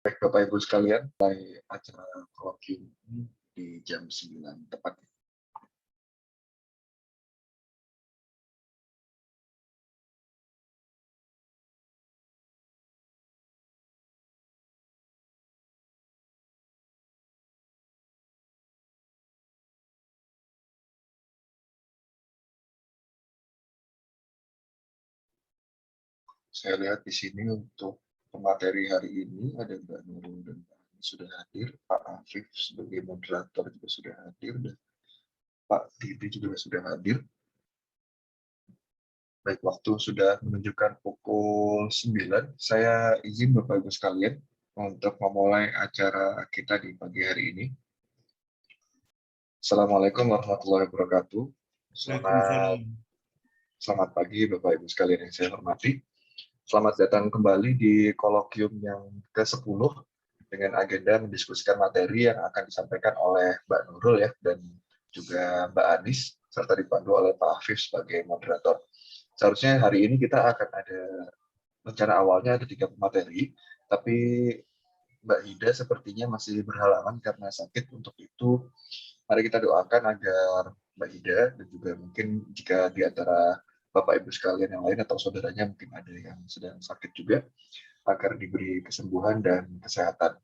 Baik Bapak Ibu sekalian, mulai acara kolloquium ini di jam 9 tepat. Saya lihat di sini untuk pemateri hari ini ada Mbak Nurul dan Pak Anies sudah hadir, Pak Afif sebagai moderator juga sudah hadir, dan Pak Didi juga sudah hadir. Baik, waktu sudah menunjukkan pukul 9. Saya izin Bapak Ibu sekalian untuk memulai acara kita di pagi hari ini. Assalamualaikum warahmatullahi wabarakatuh. Selamat pagi Bapak Ibu sekalian yang saya hormati. Selamat datang kembali di kolloquium yang ke-10 dengan agenda mendiskusikan materi yang akan disampaikan oleh Mbak Nurul ya, dan juga Mbak Anies, serta dipandu oleh Pak Afif sebagai moderator. Seharusnya hari ini kita akan ada, rencana awalnya ada 3 materi, tapi Mbak Hida sepertinya masih berhalangan karena sakit. Untuk itu, mari kita doakan agar Mbak Hida dan juga mungkin jika di antara Bapak Ibu sekalian yang lain atau saudaranya mungkin ada yang sedang sakit juga, agar diberi kesembuhan dan kesehatan.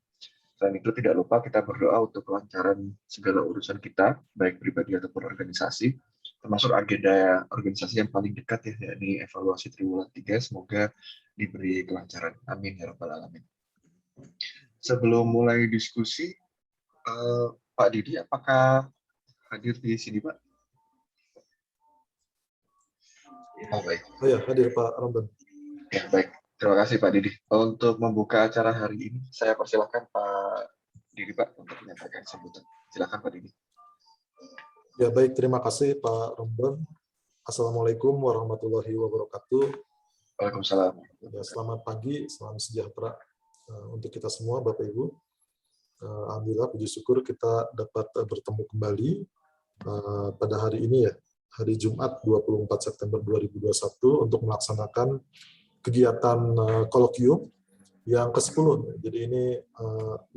Selain itu tidak lupa kita berdoa untuk kelancaran segala urusan kita, baik pribadi ataupun organisasi, termasuk agenda organisasi yang paling dekat ya, yakni evaluasi triwulan 3, semoga diberi kelancaran. Amin ya rabbal alamin. Sebelum mulai diskusi, Pak Didi apakah hadir di sini, Pak? Oh, baik. Oh ya, hadir Pak Romben. Ya, baik. Terima kasih Pak Didi. Untuk membuka acara hari ini, saya persilahkan Pak Didi, Pak, untuk menyampaikan sambutan. Silakan Pak Didi. Ya, baik. Terima kasih Pak Romben. Assalamualaikum warahmatullahi wabarakatuh. Waalaikumsalam. Ya, selamat pagi, salam sejahtera untuk kita semua, Bapak Ibu. Alhamdulillah, puji syukur kita dapat bertemu kembali pada hari ini ya, hari Jumat 24 September 2021 untuk melaksanakan kegiatan kolloquium yang ke-10. Jadi ini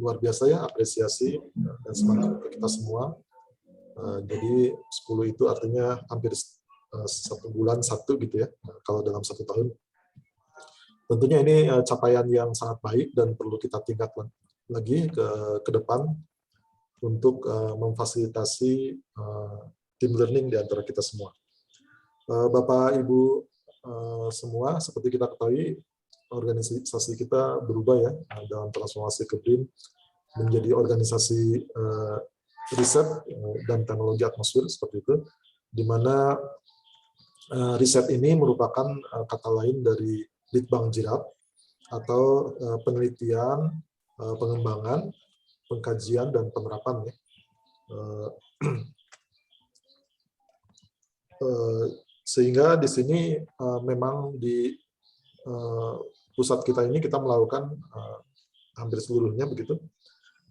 luar biasa ya, apresiasi dan semangat untuk kita semua. Jadi 10 itu artinya hampir 1 bulan 1 gitu ya, kalau dalam 1 tahun. Tentunya ini capaian yang sangat baik dan perlu kita tingkatkan lagi ke depan untuk memfasilitasi team learning di antara kita semua. Bapak Ibu semua, seperti kita ketahui, organisasi kita berubah ya dalam transformasi ke BRIN menjadi organisasi riset dan teknologi atmosfer seperti itu, di mana riset ini merupakan kata lain dari Litbang Jirap atau penelitian, pengembangan, pengkajian dan penerapan ya. Sehingga di sini memang di pusat kita ini kita melakukan hampir seluruhnya begitu.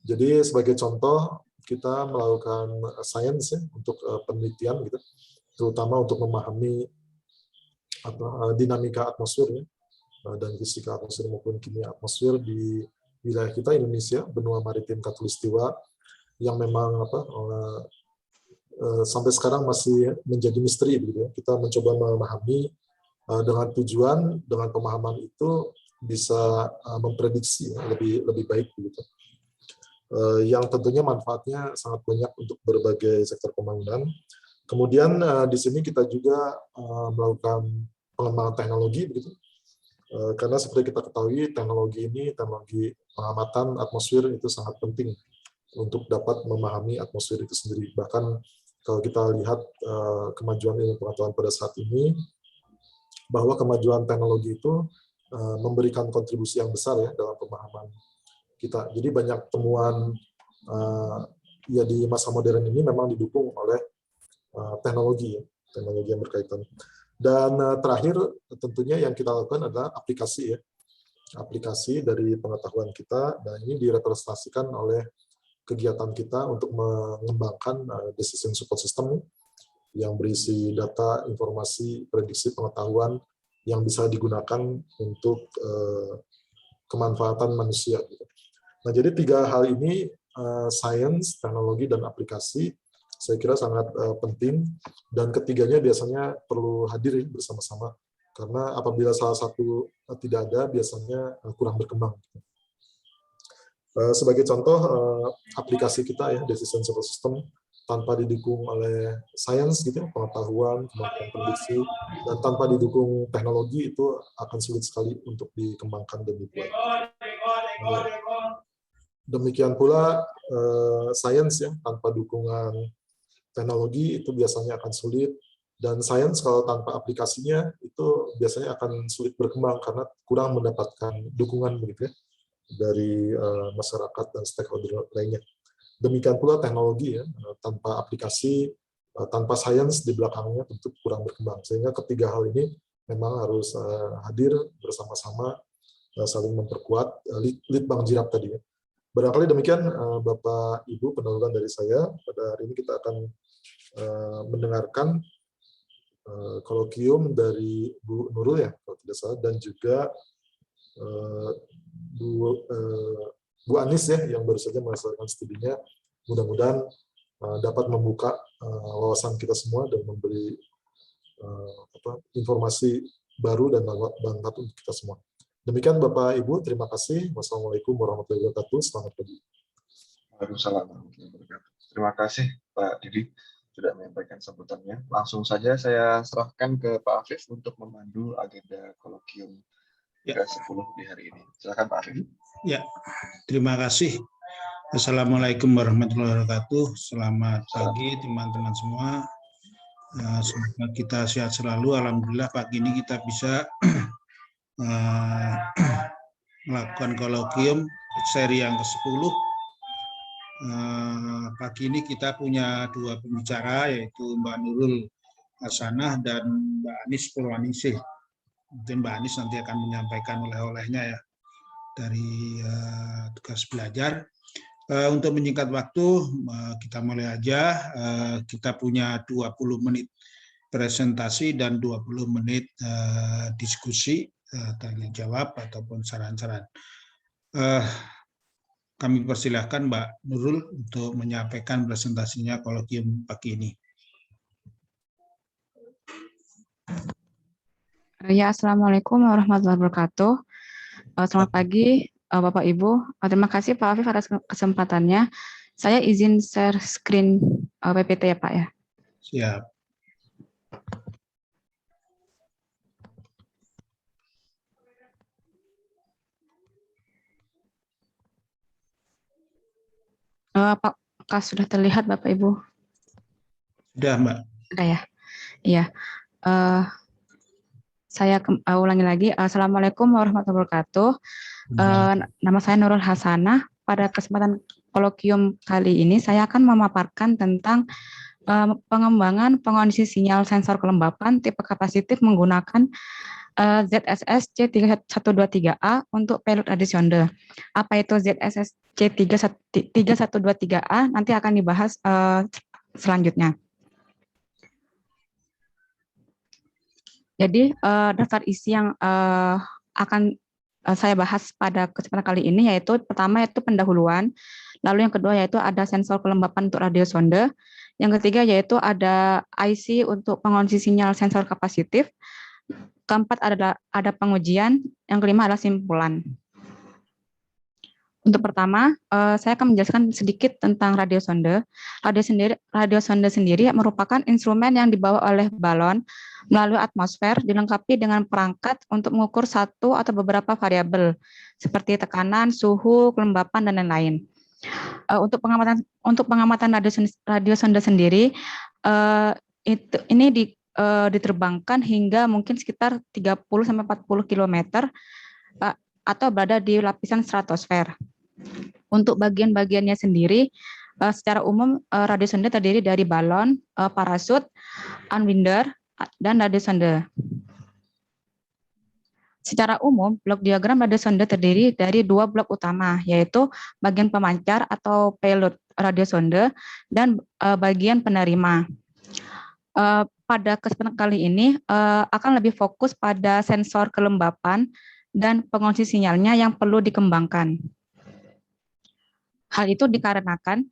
Jadi sebagai contoh kita melakukan sains ya, untuk penelitian gitu, terutama untuk memahami dinamika atmosfer ya, dan fisika atmosfer maupun kimia atmosfer di wilayah kita Indonesia, benua maritim Katulistiwa, yang memang sampai sekarang masih menjadi misteri begitu ya. Kita mencoba memahami dengan tujuan, dengan pemahaman itu bisa memprediksi lebih baik begitu. Yang tentunya manfaatnya sangat banyak untuk berbagai sektor pembangunan. Kemudian di sini kita juga melakukan pengembangan teknologi begitu. Karena seperti kita ketahui teknologi ini, teknologi pengamatan atmosfer itu sangat penting untuk dapat memahami atmosfer itu sendiri. Bahkan kalau kita lihat kemajuan ilmu pengetahuan pada saat ini, bahwa kemajuan teknologi itu memberikan kontribusi yang besar ya dalam pemahaman kita. Jadi banyak temuan ya di masa modern ini memang didukung oleh teknologi yang berkaitan. Dan terakhir tentunya yang kita lakukan adalah aplikasi ya, aplikasi dari pengetahuan kita, dan ini direpresentasikan oleh kegiatan kita untuk mengembangkan decision support system yang berisi data, informasi, prediksi pengetahuan yang bisa digunakan untuk kemanfaatan manusia. Nah, jadi 3 hal ini, sains, teknologi, dan aplikasi, saya kira sangat penting, dan ketiganya biasanya perlu hadir bersama-sama. Karena apabila salah satu tidak ada, biasanya kurang berkembang. Sebagai contoh, aplikasi kita ya, Decision Support System, tanpa didukung oleh sains gitu, pengetahuan, kemampuan prediksi, dan tanpa didukung teknologi, itu akan sulit sekali untuk dikembangkan dan dibuat. Demikian pula sains ya, tanpa dukungan teknologi itu biasanya akan sulit, dan sains kalau tanpa aplikasinya itu biasanya akan sulit berkembang karena kurang mendapatkan dukungan begitu ya dari masyarakat dan stakeholder lainnya. Demikian pula teknologi ya, tanpa aplikasi, tanpa sains di belakangnya tentu kurang berkembang. Sehingga ketiga hal ini memang harus hadir bersama-sama, saling memperkuat, lead Bang Jirap tadi ya. Barangkali demikian Bapak Ibu pendahuluan dari saya. Pada hari ini kita akan mendengarkan kolokium dari Bu Nurul ya, kalau tidak salah, dan juga Bu Anis ya, yang baru saja menyelesaikan studinya. Mudah-mudahan dapat membuka wawasan kita semua dan memberi informasi baru dan manfaat untuk kita semua. Demikian Bapak Ibu, terima kasih. Wassalamualaikum warahmatullahi wabarakatuh. Selamat pagi. Waalaikumsalam warahmatullahi wabarakatuh. Terima kasih Pak Didi sudah menyampaikan sambutannya. Langsung saja saya serahkan ke Pak Afif untuk memandu agenda kolokium ke-10 di hari ini. Silakan Pak Afif. Ya, terima kasih. Assalamualaikum warahmatullahi wabarakatuh. Selamat pagi teman-teman semua. Semoga kita sehat selalu. Alhamdulillah pagi ini kita bisa melakukan kolokium seri yang ke-10. Pagi ini kita punya 2 pembicara, yaitu Mbak Nurul Hasanah dan Mbak Anis Purwaningsih. Mungkin Mbak Anis nanti akan menyampaikan oleh-olehnya ya dari tugas belajar. Untuk menyingkat waktu, kita mulai aja. Kita punya 20 menit presentasi dan 20 menit diskusi, tanya jawab ataupun saran-saran. Kami persilahkan Mbak Nurul untuk menyampaikan presentasinya kolokium pagi ini. Ya, Assalamualaikum warahmatullahi wabarakatuh. Selamat pagi Bapak Ibu. Terima kasih Pak Afif atas kesempatannya. Saya izin share screen PPT ya Pak ya. Siap. Apakah sudah terlihat Bapak Ibu? Sudah Mbak. Sudah ya. Iya. Saya ulangi lagi. Assalamualaikum warahmatullahi wabarakatuh. Nama saya Nurul Hasanah. Pada kesempatan kolokium kali ini saya akan memaparkan tentang pengembangan pengondisi sinyal sensor kelembapan tipe kapasitif menggunakan ZSS C3123A untuk payload radio sonde. Apa itu ZSS C3123A? Nanti akan dibahas selanjutnya. Jadi daftar isi yang akan saya bahas pada kesempatan kali ini yaitu pertama yaitu pendahuluan, lalu yang kedua yaitu ada sensor kelembapan untuk radio sonde, yang ketiga yaitu ada IC untuk pengondisi sinyal sensor kapasitif, keempat ada pengujian, yang kelima adalah simpulan. Untuk pertama, saya akan menjelaskan sedikit tentang radio sonde. Radio sonde sendiri merupakan instrumen yang dibawa oleh balon melalui atmosfer, dilengkapi dengan perangkat untuk mengukur satu atau beberapa variabel seperti tekanan, suhu, kelembapan, dan lain-lain. Untuk pengamatan radio sonde sendiri, ini diterbangkan hingga mungkin sekitar 30-40 km atau berada di lapisan stratosfer. Untuk bagian-bagiannya sendiri, secara umum radio sonde terdiri dari balon, parasut, unwinder, dan radio sonde. Secara umum, blok diagram radio sonde terdiri dari 2 blok utama, yaitu bagian pemancar atau payload radio sonde dan bagian penerima. Pada kesempatan kali ini akan lebih fokus pada sensor kelembapan dan pengondisi sinyalnya yang perlu dikembangkan. Hal itu dikarenakan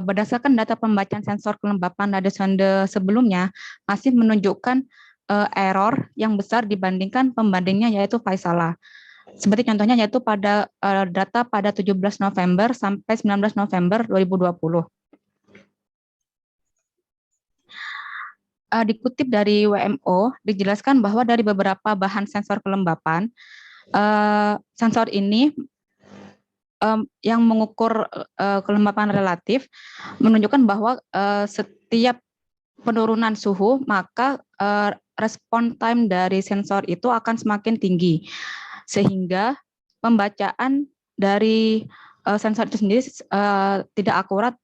berdasarkan data pembacaan sensor kelembapan radiosonde sebelumnya masih menunjukkan error yang besar dibandingkan pembandingnya, yaitu Faisala. Seperti contohnya yaitu pada data pada 17 November sampai 19 November 2020. Dikutip dari WMO, dijelaskan bahwa dari beberapa bahan sensor kelembapan, sensor ini yang mengukur kelembapan relatif menunjukkan bahwa setiap penurunan suhu, maka respon time dari sensor itu akan semakin tinggi, sehingga pembacaan dari sensor itu sendiri tidak akurat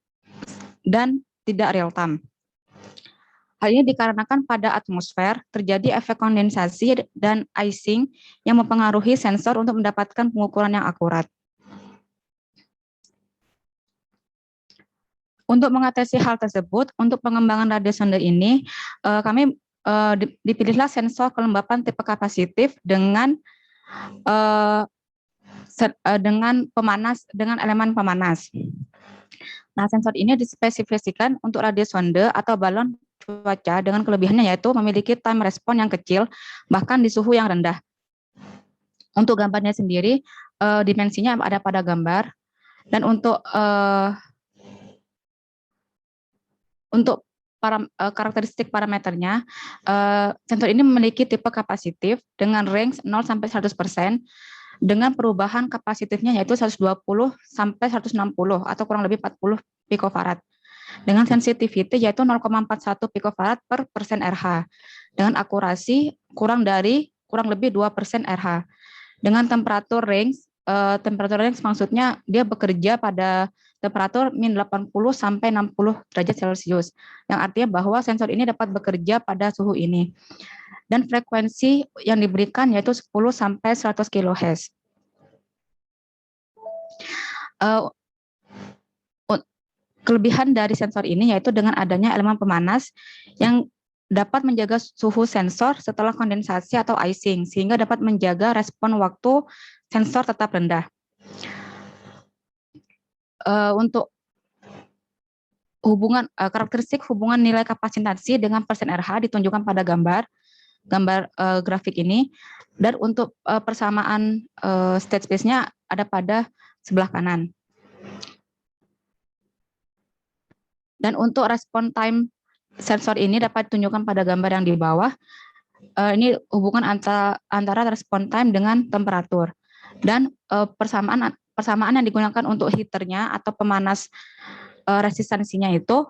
dan tidak real time. Hal ini dikarenakan pada atmosfer terjadi efek kondensasi dan icing yang mempengaruhi sensor untuk mendapatkan pengukuran yang akurat. Untuk mengatasi hal tersebut, untuk pengembangan radiosonde ini, kami dipilihlah sensor kelembapan tipe kapasitif dengan elemen pemanas. Nah, sensor ini dispesifikasikan untuk radiosonde atau balon cuaca dengan kelebihannya yaitu memiliki time response yang kecil, bahkan di suhu yang rendah. Untuk gambarnya sendiri, dimensinya ada pada gambar, dan untuk karakteristik parameternya, sensor ini memiliki tipe kapasitif dengan range 0 sampai 100%, dengan perubahan kapasitifnya yaitu 120 sampai 160 atau kurang lebih 40 picofarad. Dengan sensitivity yaitu 0,41 picofarad per persen RH. Dengan akurasi kurang lebih 2% RH. Dengan temperatur range maksudnya dia bekerja pada temperatur min 80 sampai 60 derajat Celcius, yang artinya bahwa sensor ini dapat bekerja pada suhu ini. Dan frekuensi yang diberikan yaitu 10 sampai 100 kHz. Kelebihan dari sensor ini yaitu dengan adanya elemen pemanas yang dapat menjaga suhu sensor setelah kondensasi atau icing, sehingga dapat menjaga respon waktu sensor tetap rendah. Untuk karakteristik hubungan nilai kapasitansi dengan persen RH ditunjukkan pada gambar grafik ini, dan untuk persamaan state space-nya ada pada sebelah kanan. Dan untuk respon time sensor ini dapat ditunjukkan pada gambar yang di bawah. Ini hubungan antara respon time dengan temperatur. Dan persamaan yang digunakan untuk heaternya atau pemanas resistansinya itu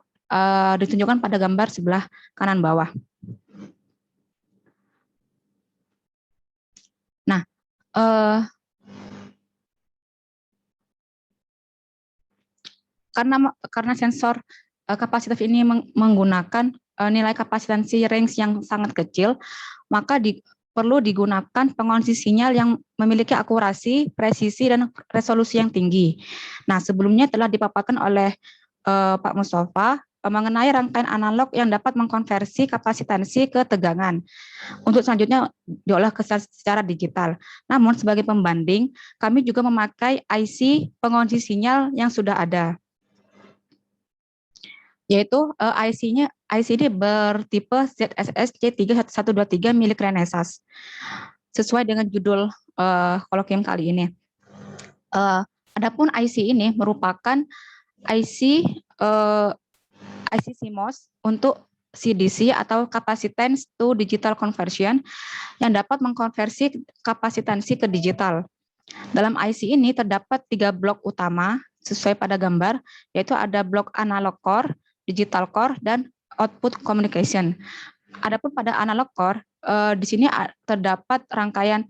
ditunjukkan pada gambar sebelah kanan bawah. Nah, karena sensor kapasitif ini menggunakan nilai kapasitansi range yang sangat kecil, maka perlu digunakan pengonsumsi sinyal yang memiliki akurasi, presisi, dan resolusi yang tinggi. Nah, sebelumnya telah dipaparkan oleh Pak Mustafa mengenai rangkaian analog yang dapat mengkonversi kapasitansi ke tegangan. Untuk selanjutnya diolah secara digital. Namun sebagai pembanding, kami juga memakai IC pengonsumsi sinyal yang sudah ada, yaitu IC ini bertipe ZSS C3123 milik Renesas, sesuai dengan judul kolokium kali ini. Adapun IC ini merupakan IC CMOS untuk CDC atau Capacitance to Digital Conversion yang dapat mengkonversi kapasitansi ke digital. Dalam IC ini terdapat 3 blok utama sesuai pada gambar, yaitu ada blok analog core, digital core, dan output communication. Adapun pada analog core, di sini terdapat rangkaian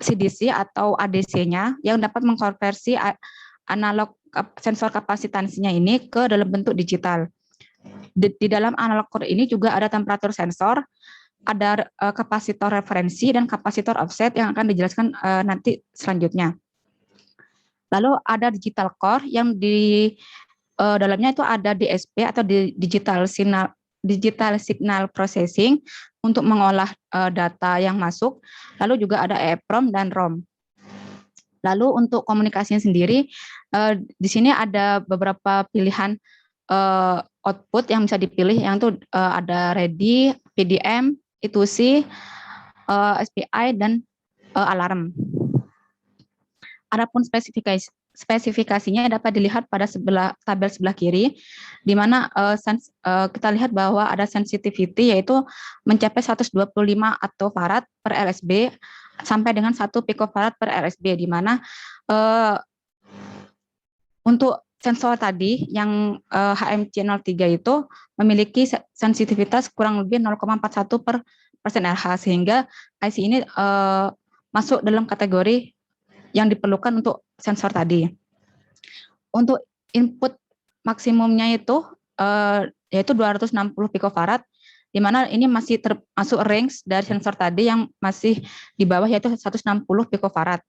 CDC atau ADC-nya yang dapat mengkonversi analog sensor kapasitansinya ini ke dalam bentuk digital. Di dalam analog core ini juga ada temperatur sensor, ada kapasitor referensi, dan kapasitor offset yang akan dijelaskan nanti selanjutnya. Lalu ada digital core yang di dalamnya itu ada DSP atau digital signal processing untuk mengolah data yang masuk. Lalu juga ada EEPROM dan ROM. Lalu untuk komunikasinya sendiri, di sini ada beberapa pilihan output yang bisa dipilih, yang itu ada ready, PDM, I2C, SPI, dan alarm. Adapun spesifikasinya dapat dilihat pada tabel sebelah kiri, di mana kita lihat bahwa ada sensitivity yaitu mencapai 125 attofarad per LSB sampai dengan 1 picofarad per LSB, di mana untuk sensor tadi yang HMC03 itu memiliki sensitivitas kurang lebih 0,41 persen RH, sehingga IC ini masuk dalam kategori yang diperlukan untuk sensor tadi. Untuk input maksimumnya itu yaitu 260 picofarad, di mana ini masih termasuk range dari sensor tadi yang masih di bawah, yaitu 160 picofarad.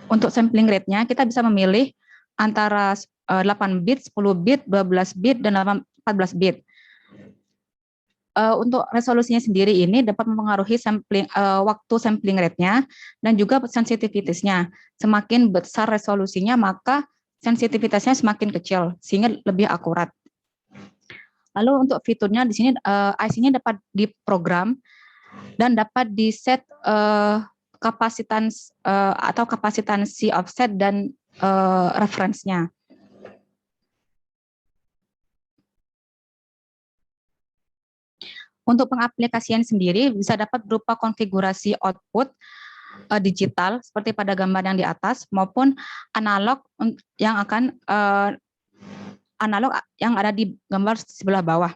Untuk sampling rate-nya kita bisa memilih antara 8 bit, 10 bit, 12 bit, dan 14 bit. Untuk resolusinya sendiri ini dapat mempengaruhi waktu sampling rate-nya dan juga sensitivitasnya. Semakin besar resolusinya, maka sensitivitasnya semakin kecil, sehingga lebih akurat. Lalu untuk fiturnya di sini IC-nya dapat diprogram dan dapat di-set kapasitas atau kapasitansi offset dan reference-nya. Untuk pengaplikasian sendiri bisa dapat berupa konfigurasi output digital seperti pada gambar yang di atas, maupun analog yang ada di gambar sebelah bawah.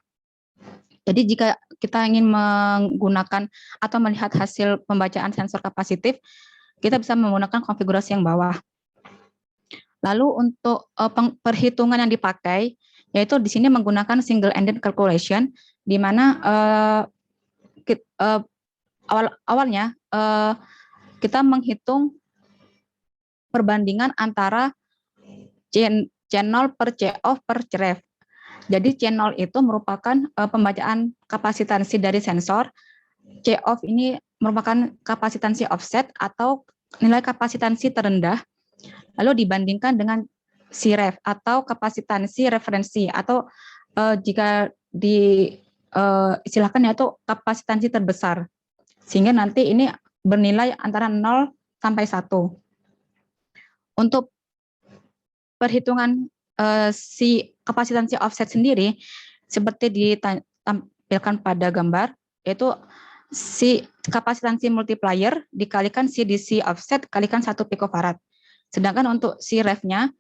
Jadi jika kita ingin menggunakan atau melihat hasil pembacaan sensor kapasitif, kita bisa menggunakan konfigurasi yang bawah. Lalu untuk perhitungan yang dipakai, yaitu di sini menggunakan single-ended calculation, di mana awalnya kita menghitung perbandingan antara C0 per C-off per C-ref. Jadi C0 itu merupakan pembacaan kapasitansi dari sensor, C-off ini merupakan kapasitansi offset atau nilai kapasitansi terendah, lalu dibandingkan dengan C-ref atau kapasitansi referensi, atau jika istilahkan yaitu kapasitansi terbesar, sehingga nanti ini bernilai antara 0 sampai 1. Untuk perhitungan si kapasitansi offset sendiri seperti ditampilkan pada gambar, yaitu si kapasitansi multiplier dikalikan si DC offset kalikan 1 picofarad. Sedangkan untuk si ref-nya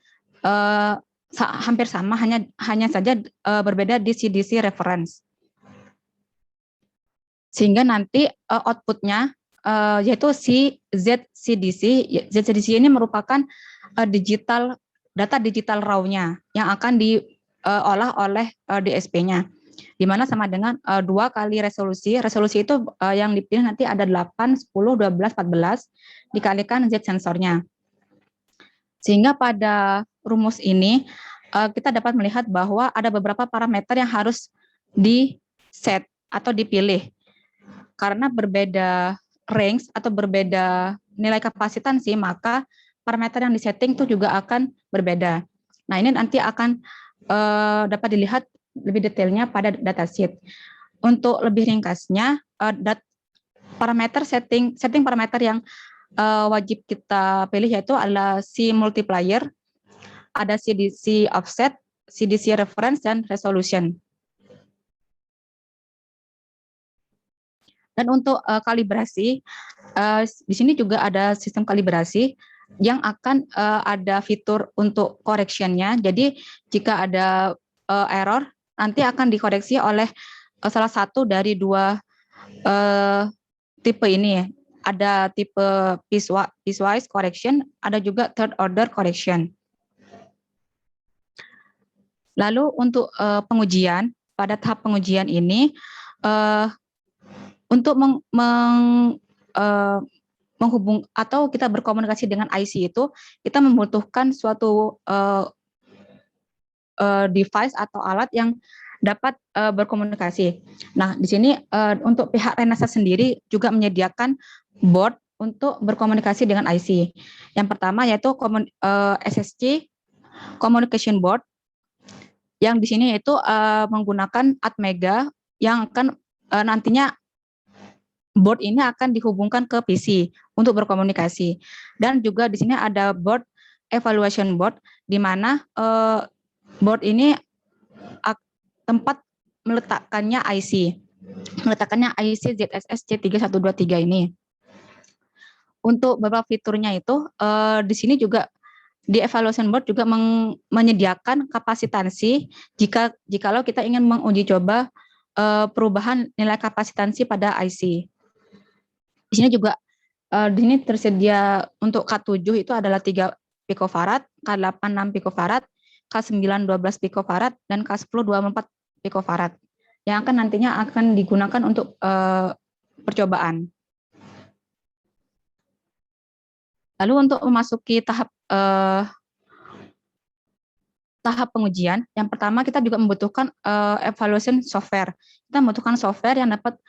hampir sama, hanya saja berbeda di CDC reference. Sehingga nanti outputnya yaitu si ZCDC. ZCDC ini merupakan data digital raw-nya yang akan diolah oleh DSP-nya, di mana sama dengan 2 kali resolusi. Resolusi itu yang dipilih nanti ada 8, 10, 12, 14 dikalikan Z sensornya. Sehingga pada rumus ini kita dapat melihat bahwa ada beberapa parameter yang harus di-set atau dipilih. Karena berbeda range atau berbeda nilai kapasitansi, maka parameter yang disetting itu juga akan berbeda. Nah, ini nanti akan dapat dilihat lebih detailnya pada datasheet. Untuk lebih ringkasnya, setting parameter yang wajib kita pilih yaitu adalah si multiplier, ada CDC offset, CDC reference, dan resolution. Dan untuk kalibrasi, di sini juga ada sistem kalibrasi yang akan ada fitur untuk correction-nya. Jadi jika ada error, nanti akan dikoreksi oleh salah satu dari 2 tipe ini. Ada tipe piecewise correction, ada juga third order correction. Lalu untuk pengujian, pada tahap pengujian ini, untuk menghubung atau kita berkomunikasi dengan IC itu, kita membutuhkan suatu device atau alat yang dapat berkomunikasi. Nah, di sini untuk pihak Renasa sendiri juga menyediakan board untuk berkomunikasi dengan IC. Yang pertama yaitu SSC Communication Board, yang di sini yaitu menggunakan Atmega yang akan nantinya board ini akan dihubungkan ke PC untuk berkomunikasi. Dan juga di sini ada board evaluation board, di mana board ini tempat meletakkannya IC ZSS C3123 ini. Untuk beberapa fiturnya itu di sini juga di evaluation board juga menyediakan kapasitansi jikalau kita ingin menguji coba perubahan nilai kapasitansi pada IC. Di sini juga di sini tersedia untuk K7 itu adalah 3 picofarad, K8 6 picofarad, K9 12 picofarad, dan K10 24 picofarad yang nantinya akan digunakan untuk percobaan. Lalu untuk memasuki tahap pengujian, yang pertama kita juga membutuhkan evaluation software. Kita membutuhkan software yang dapat,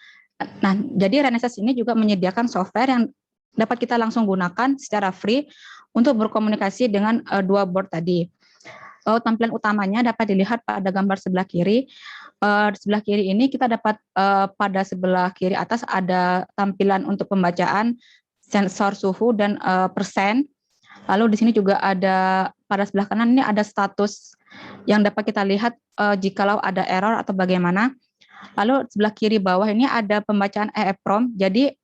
jadi Renesas ini juga menyediakan software yang dapat kita langsung gunakan secara free untuk berkomunikasi dengan dua board tadi. Tampilan utamanya dapat dilihat pada gambar sebelah kiri. Di sebelah kiri ini kita dapat pada sebelah kiri atas ada tampilan untuk pembacaan sensor suhu dan persen. Lalu di sini juga ada pada sebelah kanan ini ada status yang dapat kita lihat jikalau ada error atau bagaimana. Lalu sebelah kiri bawah ini ada pembacaan EEPROM. Jadi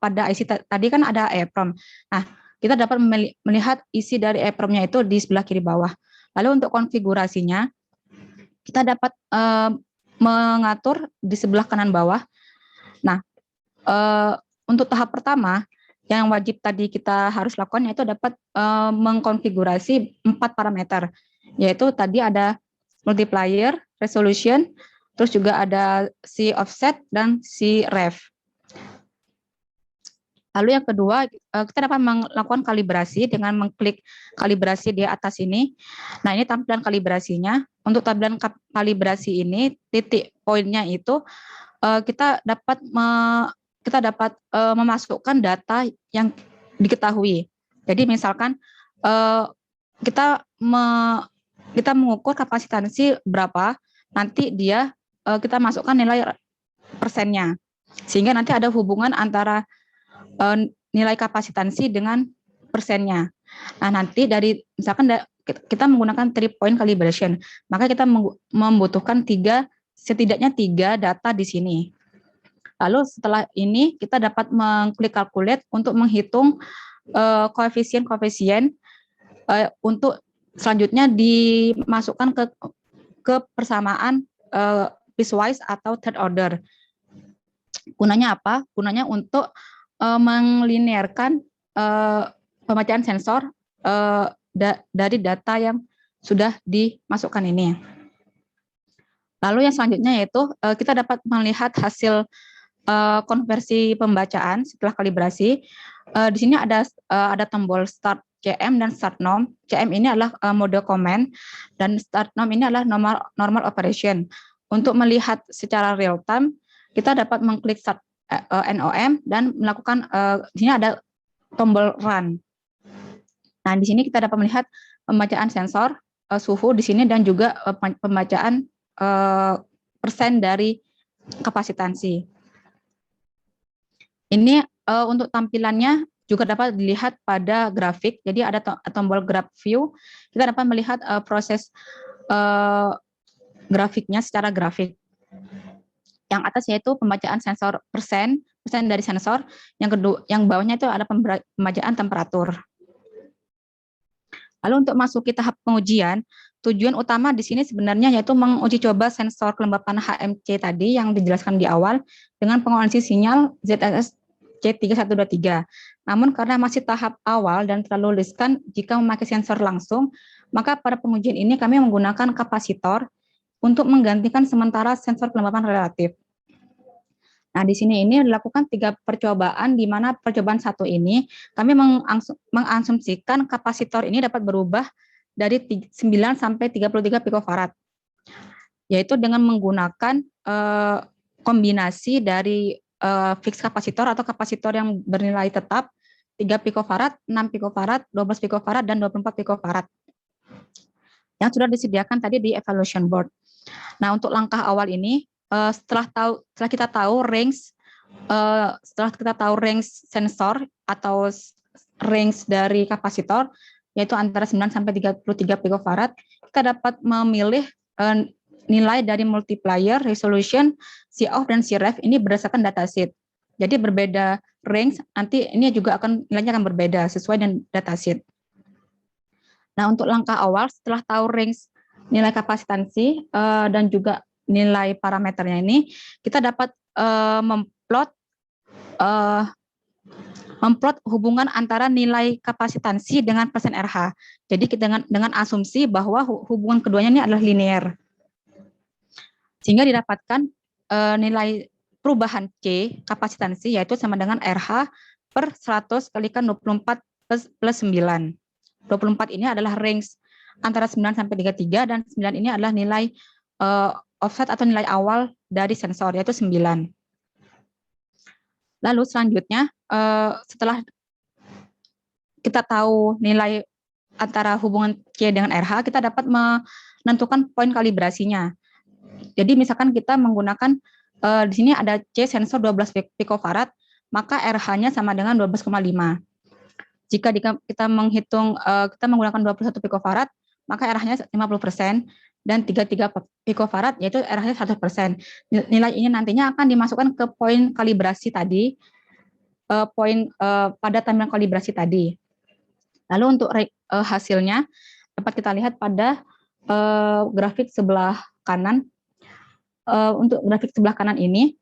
pada IC tadi kan ada EEPROM. Nah, kita dapat melihat isi dari EEPROM-nya itu di sebelah kiri bawah. Lalu untuk konfigurasinya, kita dapat mengatur di sebelah kanan bawah. Nah, untuk tahap pertama, yang wajib tadi kita harus lakukan yaitu dapat mengkonfigurasi 4 parameter, yaitu tadi ada multiplier, resolution, terus juga ada si offset dan si ref. Lalu yang kedua, kita dapat melakukan kalibrasi dengan mengklik kalibrasi di atas ini. Nah, ini tampilan kalibrasinya. Untuk tampilan kalibrasi ini, titik poinnya itu kita dapat memasukkan data yang diketahui. Jadi misalkan kita mengukur kapasitansi berapa, nanti kita masukkan nilai persennya, sehingga nanti ada hubungan antara nilai kapasitansi dengan persennya. Nah, nanti dari misalkan kita menggunakan 3-point calibration, maka kita membutuhkan setidaknya 3 data di sini. Lalu setelah ini kita dapat mengklik calculate untuk menghitung koefisien untuk selanjutnya dimasukkan ke persamaan piecewise atau third order. Gunanya apa? Gunanya untuk menglinearkan pembacaan sensor dari data yang sudah dimasukkan ini. Lalu yang selanjutnya yaitu kita dapat melihat hasil konversi pembacaan setelah kalibrasi. Di sini ada tombol start CM dan start norm. CM ini adalah mode command dan start norm ini adalah normal operation. Untuk melihat secara real time, kita dapat mengklik start NOM dan melakukan di sini ada tombol run. Nah, di sini kita dapat melihat pembacaan sensor suhu di sini dan juga pembacaan persen dari kapasitansi. Ini untuk tampilannya juga dapat dilihat pada grafik. Jadi ada tombol graph view. Kita dapat melihat proses grafiknya secara grafik. Yang atas yaitu pembacaan sensor persen dari sensor. Yang kedua, yang bawahnya itu ada pembacaan temperatur. Lalu untuk masuk ke tahap pengujian, tujuan utama di sini sebenarnya yaitu menguji coba sensor kelembapan HMC tadi yang dijelaskan di awal dengan pengulangan sinyal ZSS C3123. Namun karena masih tahap awal dan terlalu riskan jika memakai sensor langsung, maka pada pengujian ini kami menggunakan kapasitor untuk menggantikan sementara sensor kelembapan relatif. Nah, di sini ini dilakukan 3 percobaan, di mana percobaan 1 ini kami mengasumsikan kapasitor ini dapat berubah dari 9 sampai 33 picofarad, yaitu dengan menggunakan kombinasi dari fix kapasitor atau kapasitor yang bernilai tetap 3 picofarad, 6 picofarad, 12 picofarad, dan 24 picofarad yang sudah disediakan tadi di evaluation board. Nah, untuk langkah awal ini setelah kita tahu range sensor atau range dari kapasitor yaitu antara 9 sampai 33 picofarad, kita dapat memilih nilai dari multiplier, resolution, C-off dan C-ref ini berdasarkan datasheet. Jadi berbeda range, nanti ini juga nilainya akan berbeda sesuai dengan datasheet. Nah, untuk langkah awal setelah tahu range nilai kapasitansi dan juga nilai parameternya ini, kita dapat memplot hubungan antara nilai kapasitansi dengan persen RH. Jadi dengan asumsi bahwa hubungan keduanya ini adalah linear. Sehingga didapatkan nilai perubahan C kapasitansi yaitu sama dengan RH per 100 kalikan 24 plus 9. 24 ini adalah range antara 9 sampai 33 dan 9 ini adalah nilai offset atau nilai awal dari sensor yaitu 9. Lalu selanjutnya setelah kita tahu nilai antara hubungan C dengan RH, kita dapat menentukan poin kalibrasinya. Jadi misalkan kita menggunakan di sini ada C sensor 12 picofarad, maka RH-nya sama dengan 12,5. Jika kita menggunakan 21 picofarad, maka RH-nya 50% dan 33 picofarad yaitu RH-nya 100%. Nilai ini nantinya akan dimasukkan ke poin kalibrasi tadi, pada tampilan kalibrasi tadi. Lalu untuk hasilnya dapat kita lihat pada grafik sebelah kanan. Untuk grafik sebelah kanan ini,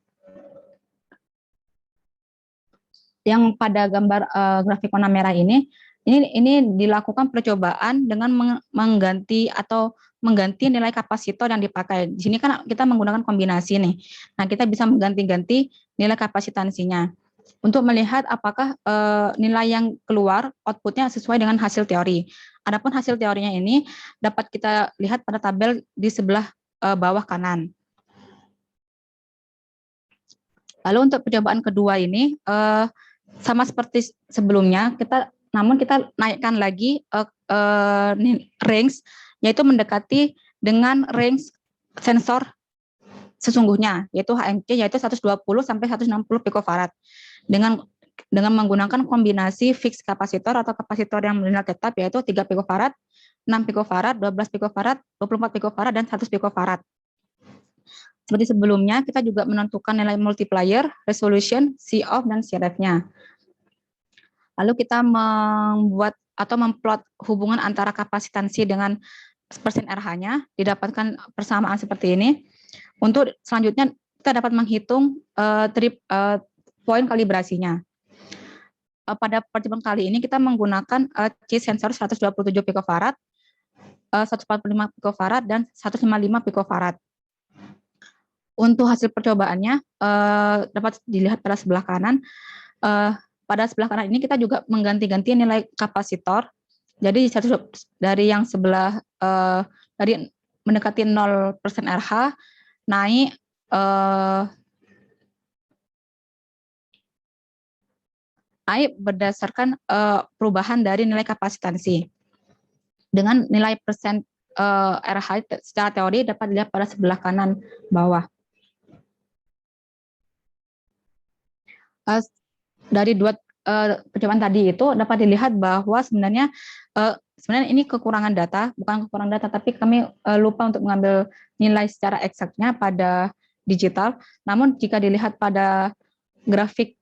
yang pada gambar grafik warna merah ini dilakukan percobaan dengan mengganti nilai kapasitor yang dipakai. Di sini kan kita menggunakan kombinasi nih. Nah, kita bisa mengganti-ganti nilai kapasitansinya untuk melihat apakah nilai yang keluar outputnya sesuai dengan hasil teori. Adapun hasil teorinya ini dapat kita lihat pada tabel di sebelah bawah kanan. Lalu untuk percobaan kedua ini sama seperti sebelumnya, namun kita naikkan lagi range, yaitu mendekati dengan range sensor sesungguhnya, yaitu HMC, yaitu 120 sampai 160 picofarad. Dengan menggunakan kombinasi fix kapasitor atau kapasitor yang bernilai tetap, yaitu 3 picofarad, 6 picofarad, 12 picofarad, 24 picofarad, dan 100 picofarad. Seperti sebelumnya, kita juga menentukan nilai multiplier, resolution, C-off, dan C-ref-nya. Lalu kita membuat atau memplot hubungan antara kapasitansi dengan persen RH-nya, didapatkan persamaan seperti ini. Untuk selanjutnya, kita dapat menghitung poin kalibrasinya. Pada percobaan kali ini, kita menggunakan C sensor 127 picofarad, 145 picofarad, dan 155 picofarad. Untuk hasil percobaannya dapat dilihat pada sebelah kanan. Pada sebelah kanan ini kita juga mengganti-ganti nilai kapasitor. Jadi dari yang sebelah dari mendekati 0% RH naik berdasarkan perubahan dari nilai kapasitansi. Dengan nilai persen RH secara teori dapat dilihat pada sebelah kanan bawah. Dari dua percobaan tadi itu dapat dilihat bahwa sebenarnya ini kekurangan data, bukan kekurangan data, tapi kami lupa untuk mengambil nilai secara eksaknya pada digital. Namun jika dilihat pada grafik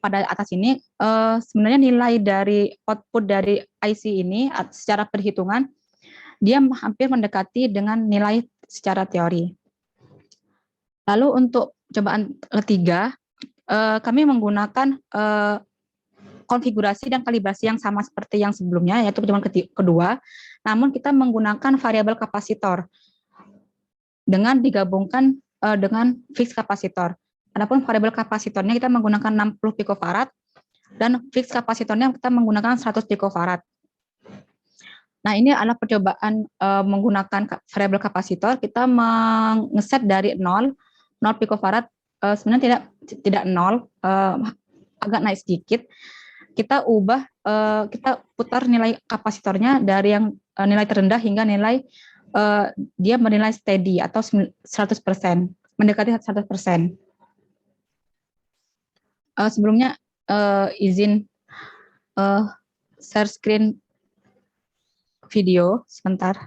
pada atas ini, sebenarnya nilai dari output dari IC ini secara perhitungan dia hampir mendekati dengan nilai secara teori. Lalu untuk cobaan ketiga, kami menggunakan konfigurasi dan kalibrasi yang sama seperti yang sebelumnya, yaitu percobaan kedua, namun kita menggunakan variabel kapasitor dengan digabungkan dengan fix kapasitor. Adapun variabel kapasitornya kita menggunakan 60 picofarad dan fix kapasitornya kita menggunakan 100 picofarad. Nah, ini adalah percobaan menggunakan variabel kapasitor. Kita mengeset dari 0 picofarad sebenarnya tidak nol, agak naik sedikit. Kita putar nilai kapasitornya dari yang nilai terendah hingga nilai dia bernilai steady atau 100%, mendekati 100%. Sebelumnya izin share screen video sebentar.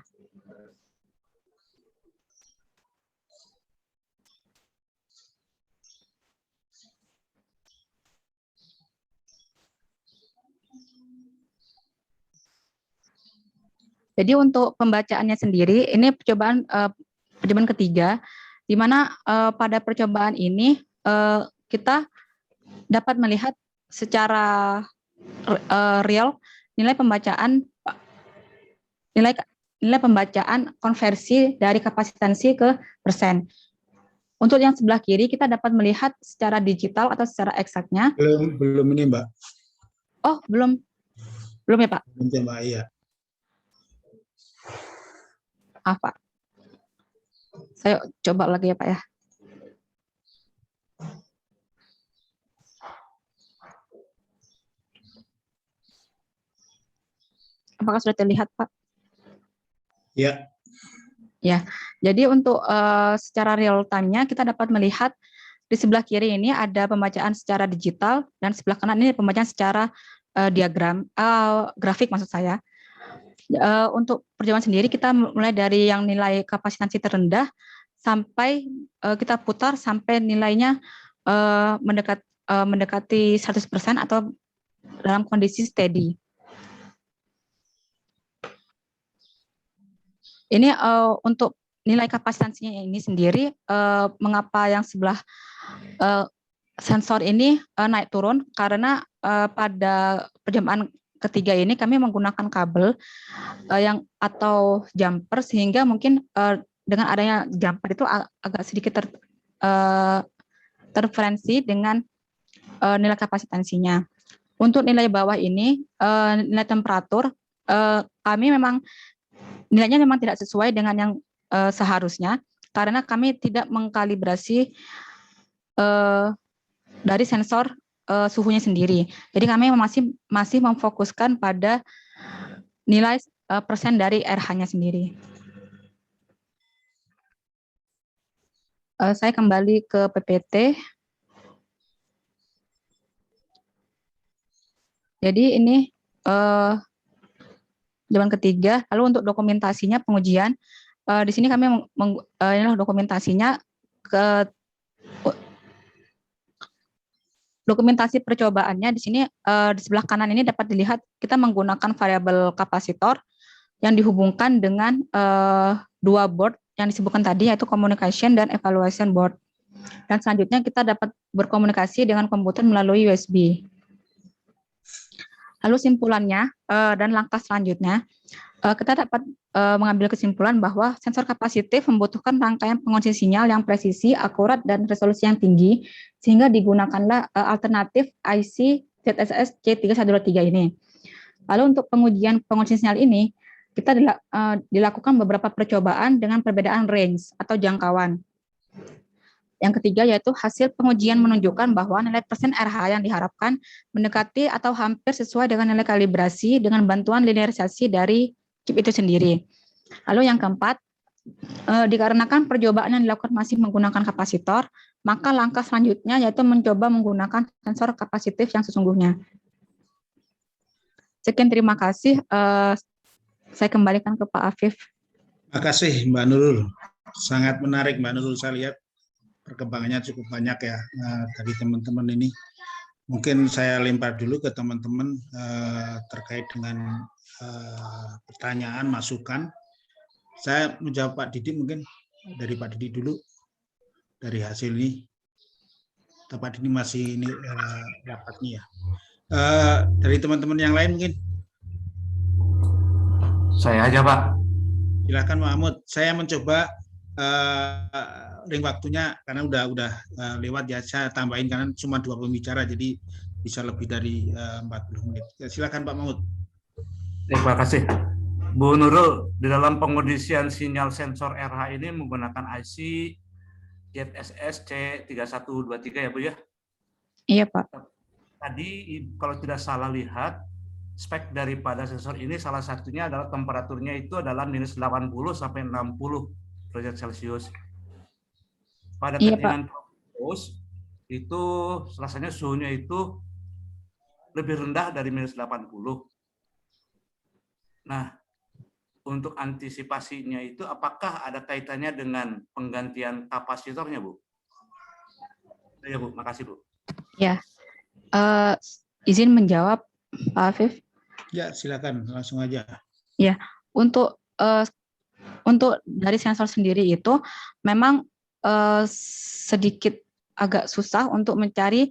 Jadi untuk pembacaannya sendiri, ini percobaan ketiga, di mana pada percobaan ini kita dapat melihat secara real nilai pembacaan konversi dari kapasitansi ke persen. Untuk yang sebelah kiri kita dapat melihat secara digital atau secara eksaknya. Belum ini, Mbak. Oh, belum ya, Pak? Belum, Mbak, iya. Pak. Saya coba lagi ya, Pak ya. Apakah sudah terlihat, Pak? Ya. Ya. Jadi untuk secara real time-nya kita dapat melihat di sebelah kiri ini ada pembacaan secara digital dan sebelah kanan ini pembacaan secara grafik maksud saya. Untuk percobaan sendiri kita mulai dari yang nilai kapasitansi terendah sampai kita putar sampai nilainya mendekati 100% atau dalam kondisi steady. Ini untuk nilai kapasitansinya ini sendiri, mengapa yang sebelah sensor ini naik turun, karena pada percobaan ketiga ini kami menggunakan kabel atau jumper, sehingga mungkin dengan adanya jumper itu agak sedikit terferensi dengan nilai kapasitansinya. Untuk nilai bawah ini, nilai temperatur, kami memang nilainya memang tidak sesuai dengan yang seharusnya, karena kami tidak mengkalibrasi dari sensor suhunya sendiri. Jadi kami masih memfokuskan pada nilai persen dari RH-nya sendiri. Saya kembali ke PPT. Jadi ini jawaban ketiga. Lalu untuk dokumentasinya pengujian, di sini kami inilah dokumentasinya. Dokumentasi percobaannya di sini di sebelah kanan ini dapat dilihat kita menggunakan variabel kapasitor yang dihubungkan dengan dua board yang disebutkan tadi, yaitu communication dan evaluation board. Dan selanjutnya kita dapat berkomunikasi dengan komputer melalui USB. Lalu simpulannya dan langkah selanjutnya, kita dapat mengambil kesimpulan bahwa sensor kapasitif membutuhkan rangkaian pengunci sinyal yang presisi, akurat, dan resolusi yang tinggi, sehingga digunakanlah alternatif IC ZSS C3123 ini. Lalu untuk pengujian pengunci sinyal ini, kita dilakukan beberapa percobaan dengan perbedaan range atau jangkauan. Yang ketiga yaitu hasil pengujian menunjukkan bahwa nilai persen RH yang diharapkan mendekati atau hampir sesuai dengan nilai kalibrasi dengan bantuan linearisasi dari chip itu sendiri. Lalu yang keempat, dikarenakan percobaan yang dilakukan masih menggunakan kapasitor, maka langkah selanjutnya yaitu mencoba menggunakan sensor kapasitif yang sesungguhnya. Sekian, terima kasih. Saya kembalikan ke Pak Afif. Terima kasih Mbak Nurul. Sangat menarik Mbak Nurul, saya lihat perkembangannya cukup banyak ya dari teman-teman ini. Mungkin saya lempar dulu ke teman-teman terkait dengan pertanyaan, masukan. Saya menjawab Pak Didi, mungkin dari Pak Didi dulu, dari hasil ini. Pak Didi masih ini rapatnya ya. Dari teman-teman yang lain mungkin. Saya aja Pak. Silakan Mahmud. Saya mencoba ring waktunya karena udah lewat ya, saya tambahin karena cuma 2 pembicara jadi bisa lebih dari 40 menit. Ya, silakan Pak Mahmud. Terima kasih. Bu Nurul, di dalam pengondisian sinyal sensor RH ini menggunakan IC JSS C3123 ya Bu ya. Iya, Pak. Tadi kalau tidak salah lihat, spek daripada sensor ini salah satunya adalah temperaturnya itu adalah minus 80 sampai 60 derajat Celcius. Pada Iya, Pak. ketinggian terus itu rasanya suhunya itu lebih rendah dari minus 80. Nah, untuk antisipasinya itu apakah ada kaitannya dengan penggantian kapasitornya, Bu? Ya, Bu. Makasih, Bu. Ya. Izin menjawab, Pak Afif. Ya, silakan langsung aja. Ya, untuk dari sensor sendiri itu memang sedikit agak susah untuk mencari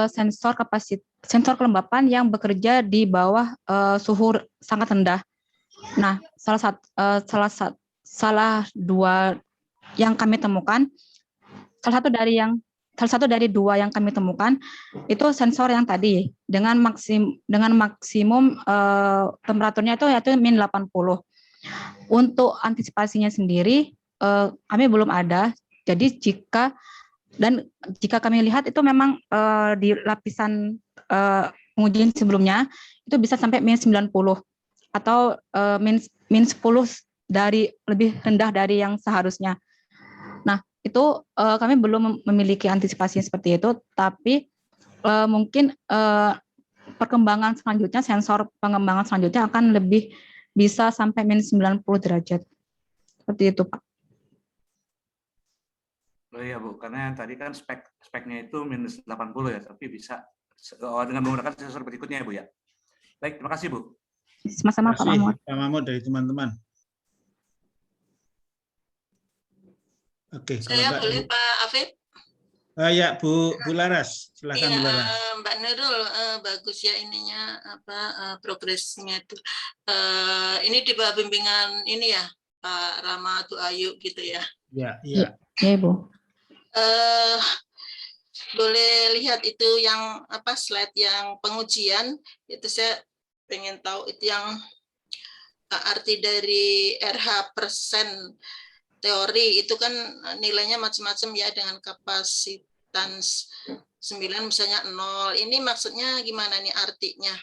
sensor kelembapan yang bekerja di bawah suhu sangat rendah. Nah, salah dua yang kami temukan, salah satu dari dua yang kami temukan itu sensor yang tadi dengan maksimum temperaturnya itu yaitu min 80. Untuk antisipasinya sendiri kami belum ada. Jadi jika kami lihat itu memang di lapisan pengujian sebelumnya itu bisa sampai min 90 atau min 10 dari lebih rendah dari yang seharusnya. Nah, itu kami belum memiliki antisipasi seperti itu, tapi mungkin perkembangan selanjutnya, sensor pengembangan selanjutnya akan lebih bisa sampai min 90 derajat. Seperti itu, Pak. Oh iya, Bu, karena yang tadi kan speknya itu minus 80 ya, tapi bisa dengan menggunakan sensor berikutnya ya, Bu ya. Baik, terima kasih, Bu. Sama-sama, Pak Mahmud. Pak Mahmud dari teman-teman. Oke, Saya boleh Pak Afif? Ya, Bu Laras, silakan Bu Laras. Mbak Nurul, bagus ya ininya progresnya itu. Ini di bawah bimbingan ini ya, Pak Rama Ayu gitu ya. Ya, iya. Iya, Bu. Boleh lihat itu yang slide yang pengujian itu, saya pengen tahu itu yang arti dari RH persen teori itu kan nilainya macam-macam ya, dengan kapasitas 9 misalnya 0. Ini maksudnya gimana nih artinya?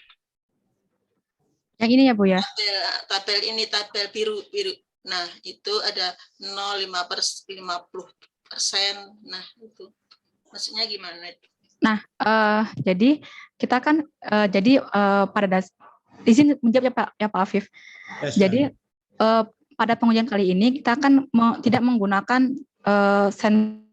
Yang ini ya, Bu ya? Tabel ini, tabel biru. Nah, itu ada 0,50%. Nah, itu maksudnya gimana? Nah, jadi kita kan pada izin menjawab ya Pak Afif. Jadi pada pengujian kali ini kita kan tidak menggunakan sensor